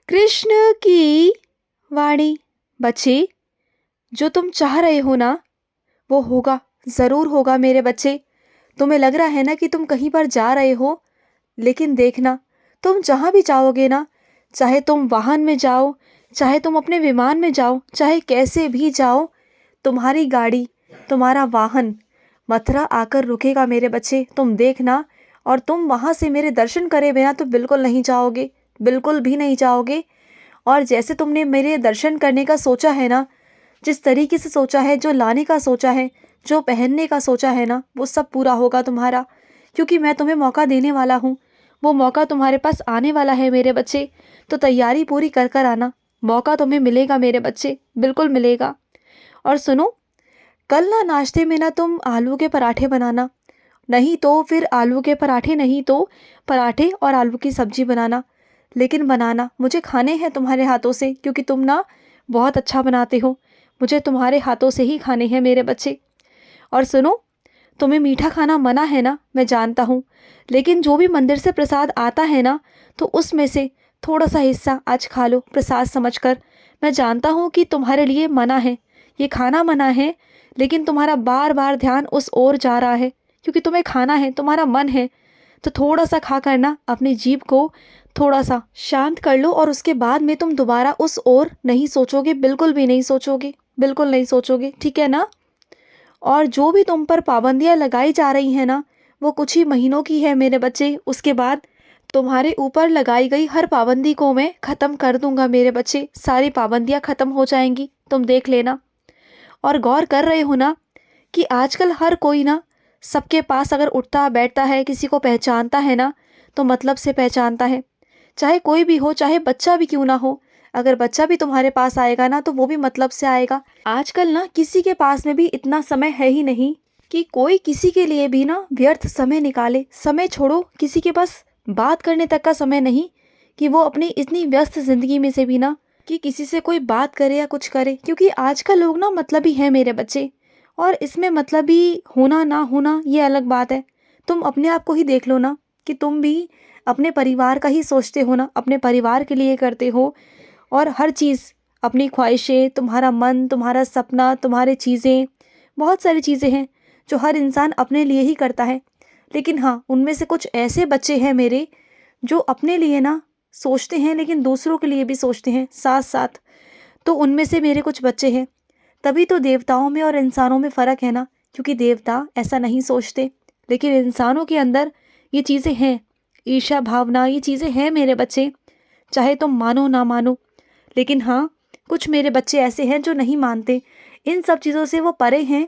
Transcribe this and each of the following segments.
कृष्ण की वाणी। बच्चे, जो तुम चाह रहे हो ना वो होगा, ज़रूर होगा मेरे बच्चे। तुम्हें लग रहा है ना कि तुम कहीं पर जा रहे हो, लेकिन देखना, तुम जहाँ भी जाओगे ना, चाहे तुम वाहन में जाओ, चाहे तुम अपने विमान में जाओ, चाहे कैसे भी जाओ, तुम्हारी गाड़ी, तुम्हारा वाहन मथुरा आकर रुकेगा मेरे बच्चे। तुम देखना, और तुम वहाँ से मेरे दर्शन करे बिना तो बिल्कुल नहीं जाओगे, बिल्कुल भी नहीं जाओगे। और जैसे तुमने मेरे दर्शन करने का सोचा है ना, जिस तरीके से सोचा है, जो लाने का सोचा है, जो पहनने का सोचा है ना, वो सब पूरा होगा तुम्हारा, क्योंकि मैं तुम्हें मौका देने वाला हूँ। वो मौका तुम्हारे पास आने वाला है मेरे बच्चे, तो तैयारी पूरी कर कर आना। मौका तुम्हें मिलेगा मेरे बच्चे, बिल्कुल मिलेगा। और सुनो, कल ना नाश्ते में ना तुम आलू के पराठे बनाना, नहीं तो फिर आलू के पराठे नहीं तो पराठे और आलू की सब्जी बनाना। लेकिन बनाना, मुझे खाने हैं तुम्हारे हाथों से, क्योंकि तुम ना बहुत अच्छा बनाते हो। मुझे तुम्हारे हाथों से ही खाने हैं मेरे बच्चे। और सुनो, तुम्हें मीठा खाना मना है ना, मैं जानता हूँ, लेकिन जो भी मंदिर से प्रसाद आता है ना, तो उसमें से थोड़ा सा हिस्सा आज खा लो प्रसाद समझकर। मैं जानता हूँ कि तुम्हारे लिए मना है, ये खाना मना है, लेकिन तुम्हारा बार बार ध्यान उस ओर जा रहा है, क्योंकि तुम्हें खाना है, तुम्हारा मन है। तो थोड़ा सा खा कर ना अपनी जीभ को थोड़ा सा शांत कर लो, और उसके बाद में तुम दोबारा उस ओर नहीं सोचोगे, बिल्कुल भी नहीं सोचोगे, बिल्कुल नहीं सोचोगे, ठीक है ना। और जो भी तुम पर पाबंदियां लगाई जा रही हैं ना, वो कुछ ही महीनों की है मेरे बच्चे। उसके बाद तुम्हारे ऊपर लगाई गई हर पाबंदी को मैं ख़त्म कर दूंगा मेरे बच्चे। सारी पाबंदियां ख़त्म हो जाएंगी, तुम देख लेना। और गौर कर रहे हो ना कि आजकल हर कोई ना सबके पास अगर उठता बैठता है, किसी को पहचानता है ना, तो मतलब से पहचानता है। चाहे कोई भी हो, चाहे बच्चा भी क्यों ना हो, अगर बच्चा भी तुम्हारे पास आएगा ना, तो वो भी मतलब से आएगा। आजकल ना किसी के पास में भी इतना समय है ही नहीं कि कोई किसी के लिए भी ना व्यर्थ समय निकाले। समय छोड़ो, किसी के पास बात करने तक का समय नहीं कि वो अपनी इतनी व्यस्त जिंदगी में से भी ना कि किसी से कोई बात करे या कुछ करे, क्योंकि आजकल लोग ना मतलबी हैं मेरे बच्चे। और इसमें मतलबी होना ना होना ये अलग बात है। तुम अपने आप को ही देख लो ना, कि तुम भी अपने परिवार का ही सोचते हो ना, अपने परिवार के लिए करते हो। और हर चीज़, अपनी ख्वाहिशें, तुम्हारा मन, तुम्हारा सपना, तुम्हारी चीज़ें, बहुत सारी चीज़ें हैं जो हर इंसान अपने लिए ही करता है। लेकिन हाँ, उनमें से कुछ ऐसे बच्चे हैं मेरे जो अपने लिए ना सोचते हैं, लेकिन दूसरों के लिए भी सोचते हैं साथ साथ। तो उनमें से मेरे कुछ बच्चे हैं। तभी तो देवताओं में और इंसानों में फ़र्क है ना, क्योंकि देवता ऐसा नहीं सोचते, लेकिन इंसानों के अंदर ये चीज़ें हैं। ईर्ष्या भावना, ये चीज़ें हैं मेरे बच्चे, चाहे तुम मानो ना मानो। लेकिन हाँ, कुछ मेरे बच्चे ऐसे हैं जो नहीं मानते, इन सब चीज़ों से वो परे हैं।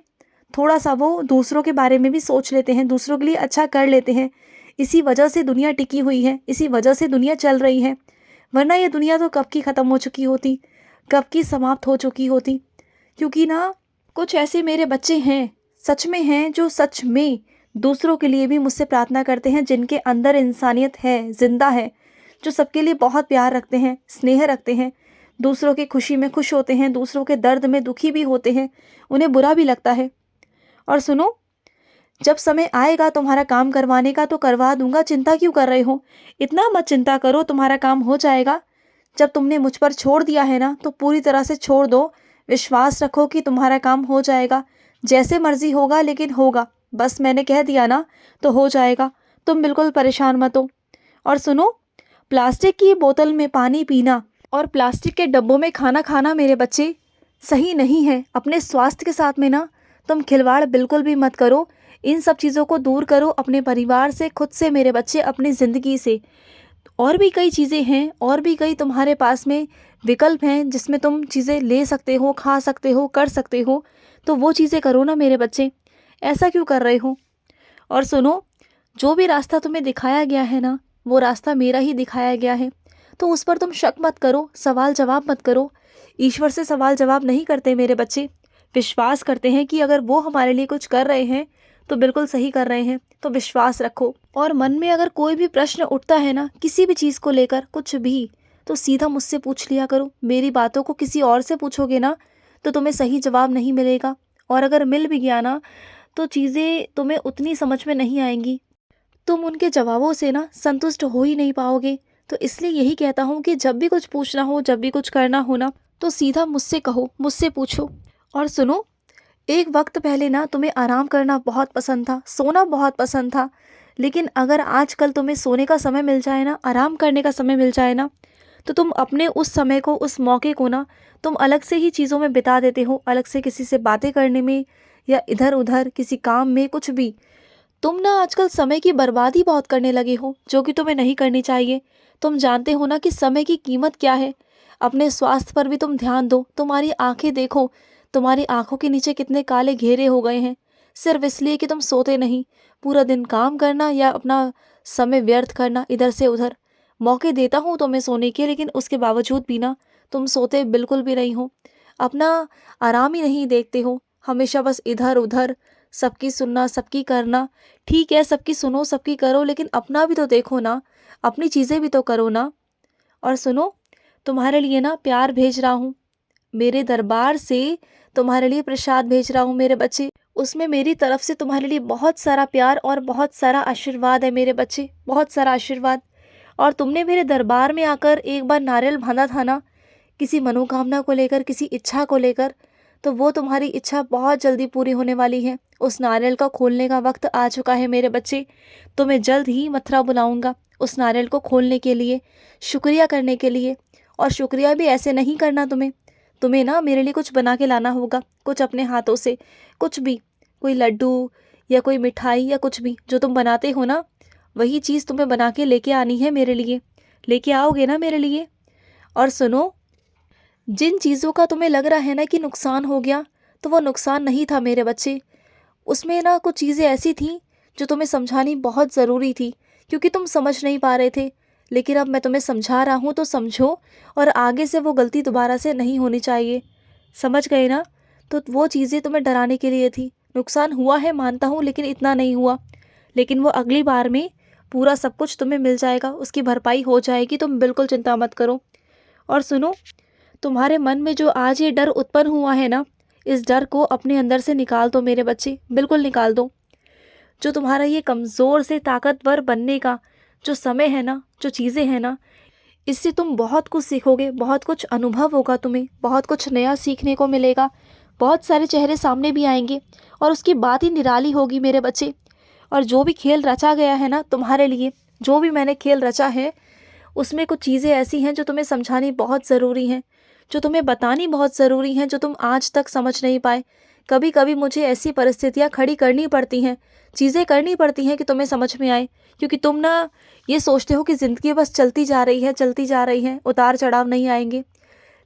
थोड़ा सा वो दूसरों के बारे में भी सोच लेते हैं, दूसरों के लिए अच्छा कर लेते हैं। इसी वजह से दुनिया टिकी हुई है, इसी वजह से दुनिया चल रही है। वरना ये दुनिया तो कब की ख़त्म हो चुकी होती, कब की समाप्त हो चुकी होती। क्योंकि ना कुछ ऐसे मेरे बच्चे हैं, सच में हैं, जो सच में दूसरों के लिए भी मुझसे प्रार्थना करते हैं, जिनके अंदर इंसानियत है, जिंदा है, जो सबके लिए बहुत प्यार रखते हैं, स्नेह रखते हैं, दूसरों की खुशी में खुश होते हैं, दूसरों के दर्द में दुखी भी होते हैं, उन्हें बुरा भी लगता है। और सुनो, जब समय आएगा तुम्हारा काम करवाने का तो करवा दूंगा, चिंता क्यों कर रहे हो। इतना मत चिंता करो, तुम्हारा काम हो जाएगा। जब तुमने मुझ पर छोड़ दिया है ना, तो पूरी तरह से छोड़ दो। विश्वास रखो कि तुम्हारा काम हो जाएगा, जैसे मर्जी होगा, लेकिन होगा। बस मैंने कह दिया ना, तो हो जाएगा। तुम बिल्कुल परेशान मत हो। और सुनो, प्लास्टिक की बोतल में पानी पीना और प्लास्टिक के डब्बों में खाना खाना मेरे बच्चे सही नहीं है। अपने स्वास्थ्य के साथ में ना तुम खिलवाड़ बिल्कुल भी मत करो। इन सब चीज़ों को दूर करो अपने परिवार से, खुद से मेरे बच्चे, अपनी ज़िंदगी से। और भी कई चीज़ें हैं, और भी कई तुम्हारे पास में विकल्प हैं जिसमें तुम चीज़ें ले सकते हो, खा सकते हो, कर सकते हो। तो वो चीज़ें करो ना मेरे बच्चे, ऐसा क्यों कर रहे हो। और सुनो, जो भी रास्ता तुम्हें दिखाया गया है ना, वो रास्ता मेरा ही दिखाया गया है। तो उस पर तुम शक मत करो, सवाल जवाब मत करो। ईश्वर से सवाल जवाब नहीं करते मेरे बच्चे, विश्वास करते हैं कि अगर वो हमारे लिए कुछ कर रहे हैं तो बिल्कुल सही कर रहे हैं। तो विश्वास रखो। और मन में अगर कोई भी प्रश्न उठता है ना, किसी भी चीज़ को लेकर कुछ भी, तो सीधा मुझसे पूछ लिया करो। मेरी बातों को किसी और से पूछोगे ना, तो तुम्हें सही जवाब नहीं मिलेगा। और अगर मिल भी गया ना, तो चीज़ें तुम्हें उतनी समझ में नहीं आएंगी, तुम उनके जवाबों से ना संतुष्ट हो ही नहीं पाओगे। तो इसलिए यही कहता हूँ कि जब भी कुछ पूछना हो, जब भी कुछ करना हो ना, तो सीधा मुझसे कहो, मुझसे पूछो। और सुनो, एक वक्त पहले ना तुम्हें आराम करना बहुत पसंद था, सोना बहुत पसंद था, लेकिन अगर आजकल तुम्हें सोने का समय मिल जाए ना, आराम करने का समय मिल जाए ना, तो तुम अपने उस समय को, उस मौके को ना, तुम अलग से ही चीज़ों में बिता देते हो, अलग से किसी से बातें करने में या इधर उधर किसी काम में, कुछ भी। तुम ना आजकल समय की बर्बादी बहुत करने लगे हो, जो कि तुम्हें नहीं करनी चाहिए। तुम जानते हो ना कि समय की कीमत क्या है। अपने स्वास्थ्य पर भी तुम ध्यान दो। तुम्हारी आंखें देखो, तुम्हारी आंखों के नीचे कितने काले घेरे हो गए हैं, सिर्फ इसलिए कि तुम सोते नहीं। पूरा दिन काम करना या अपना समय व्यर्थ करना इधर से उधर। मौके देता हूँ तुम्हें सोने के, लेकिन उसके बावजूद भी ना तुम सोते बिल्कुल भी नहीं हो। अपना आराम ही नहीं देखते हो, हमेशा बस इधर उधर, सबकी सुनना, सबकी करना। ठीक है, सबकी सुनो, सबकी करो, लेकिन अपना भी तो देखो ना, अपनी चीज़ें भी तो करो ना। और सुनो, तुम्हारे लिए ना प्यार भेज रहा हूँ, मेरे दरबार से तुम्हारे लिए प्रसाद भेज रहा हूँ मेरे बच्चे। उसमें मेरी तरफ से तुम्हारे लिए बहुत सारा प्यार और बहुत सारा आशीर्वाद है मेरे बच्चे, बहुत सारा आशीर्वाद। और तुमने मेरे दरबार में आकर एक बार नारियल बांधा था ना, किसी मनोकामना को लेकर, किसी इच्छा को लेकर, तो वो तुम्हारी इच्छा बहुत जल्दी पूरी होने वाली है। उस नारियल का खोलने का वक्त आ चुका है मेरे बच्चे। तो मैं जल्द ही मथुरा बुलाऊंगा उस नारियल को खोलने के लिए, शुक्रिया करने के लिए। और शुक्रिया भी ऐसे नहीं करना तुम्हें, तुम्हें ना मेरे लिए कुछ बना के लाना होगा, कुछ अपने हाथों से, कुछ भी, कोई लड्डू या कोई मिठाई या कुछ भी जो तुम बनाते हो ना, वही चीज़ तुम्हें बना के लेके आनी है मेरे लिए। लेके आओगे ना मेरे लिए? और सुनो, जिन चीज़ों का तुम्हें लग रहा है ना कि नुकसान हो गया, तो वो नुकसान नहीं था मेरे बच्चे। उसमें ना कुछ चीज़ें ऐसी थीं जो तुम्हें समझानी बहुत ज़रूरी थी, क्योंकि तुम समझ नहीं पा रहे थे। लेकिन अब मैं तुम्हें समझा रहा हूँ तो समझो, और आगे से वो गलती दोबारा से नहीं होनी चाहिए। समझ गए ना? तो वो चीज़ें तुम्हें डराने के लिए थी। नुकसान हुआ है मानता हूँ, लेकिन इतना नहीं हुआ। लेकिन वो अगली बार में पूरा सब कुछ तुम्हें मिल जाएगा, उसकी भरपाई हो जाएगी, तुम बिल्कुल चिंता मत करो। और सुनो, तुम्हारे मन में जो आज ये डर उत्पन्न हुआ है ना, इस डर को अपने अंदर से निकाल दो मेरे बच्चे, बिल्कुल निकाल दो। जो तुम्हारा ये कमज़ोर से ताकतवर बनने का जो समय है ना, जो चीज़ें हैं ना, इससे तुम बहुत कुछ सीखोगे, बहुत कुछ अनुभव होगा तुम्हें, बहुत कुछ नया सीखने को मिलेगा, बहुत सारे चेहरे सामने भी आएंगे, और उसकी बात ही निराली होगी मेरे बच्चे। और जो भी खेल रचा गया है ना तुम्हारे लिए, जो भी मैंने खेल रचा है, उसमें कुछ चीज़ें ऐसी हैं जो तुम्हें समझानी बहुत ज़रूरी हैं, जो तुम्हें बतानी बहुत ज़रूरी हैं, जो तुम आज तक समझ नहीं पाए। कभी कभी मुझे ऐसी परिस्थितियाँ खड़ी करनी पड़ती हैं, चीज़ें करनी पड़ती हैं कि तुम्हें समझ में आए, क्योंकि तुम ना ये सोचते हो कि ज़िंदगी बस चलती जा रही है, चलती जा रही है, उतार चढ़ाव नहीं आएंगे।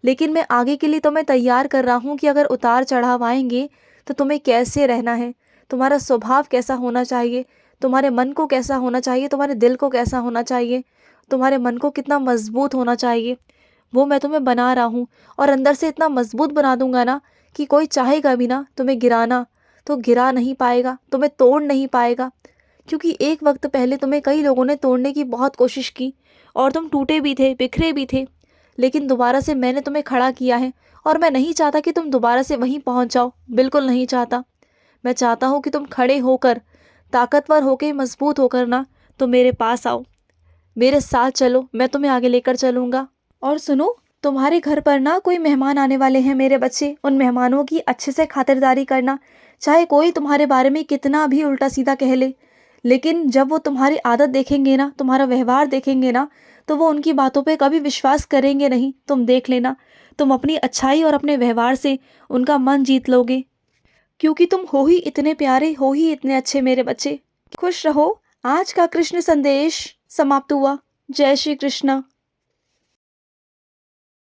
लेकिन मैं आगे के लिए तुम्हें तैयार कर रहा हूँ कि अगर उतार चढ़ाव आएंगे तो तुम्हें कैसे रहना है, तुम्हारा स्वभाव कैसा होना चाहिए, तुम्हारे मन को कैसा होना चाहिए, तुम्हारे दिल को कैसा होना चाहिए, तुम्हारे मन को कितना मजबूत होना चाहिए, वो मैं तुम्हें बना रहा हूँ। और अंदर से इतना मजबूत बना दूंगा ना कि कोई चाहेगा भी ना तुम्हें गिराना तो गिरा नहीं पाएगा, तुम्हें तोड़ नहीं पाएगा। क्योंकि एक वक्त पहले तुम्हें कई लोगों ने तोड़ने की बहुत कोशिश की, और तुम टूटे भी थे, बिखरे भी थे, लेकिन दोबारा से मैंने तुम्हें खड़ा किया है। और मैं नहीं चाहता कि तुम दोबारा से वहीं पहुंच जाओ, बिल्कुल नहीं चाहता। मैं चाहता हूँ कि तुम खड़े होकर, ताकतवर होकर, मजबूत होकर ना, तो मेरे पास आओ, मेरे साथ चलो, मैं तुम्हें आगे लेकर चलूँगा। और सुनो, तुम्हारे घर पर ना कोई मेहमान आने वाले हैं मेरे बच्चे, उन मेहमानों की अच्छे से खातिरदारी करना। चाहे कोई तुम्हारे बारे में कितना भी उल्टा सीधा कह ले, लेकिन जब वो तुम्हारी आदत देखेंगे ना, तुम्हारा व्यवहार देखेंगे ना, तो वो उनकी बातों पे कभी विश्वास करेंगे नहीं। तुम देख लेना, तुम अपनी अच्छाई और अपने व्यवहार से उनका मन जीत लोगे, क्योंकि तुम हो ही इतने प्यारे, हो ही इतने अच्छे मेरे बच्चे। खुश रहो। आज का कृष्ण संदेश समाप्त हुआ। जय श्री कृष्ण।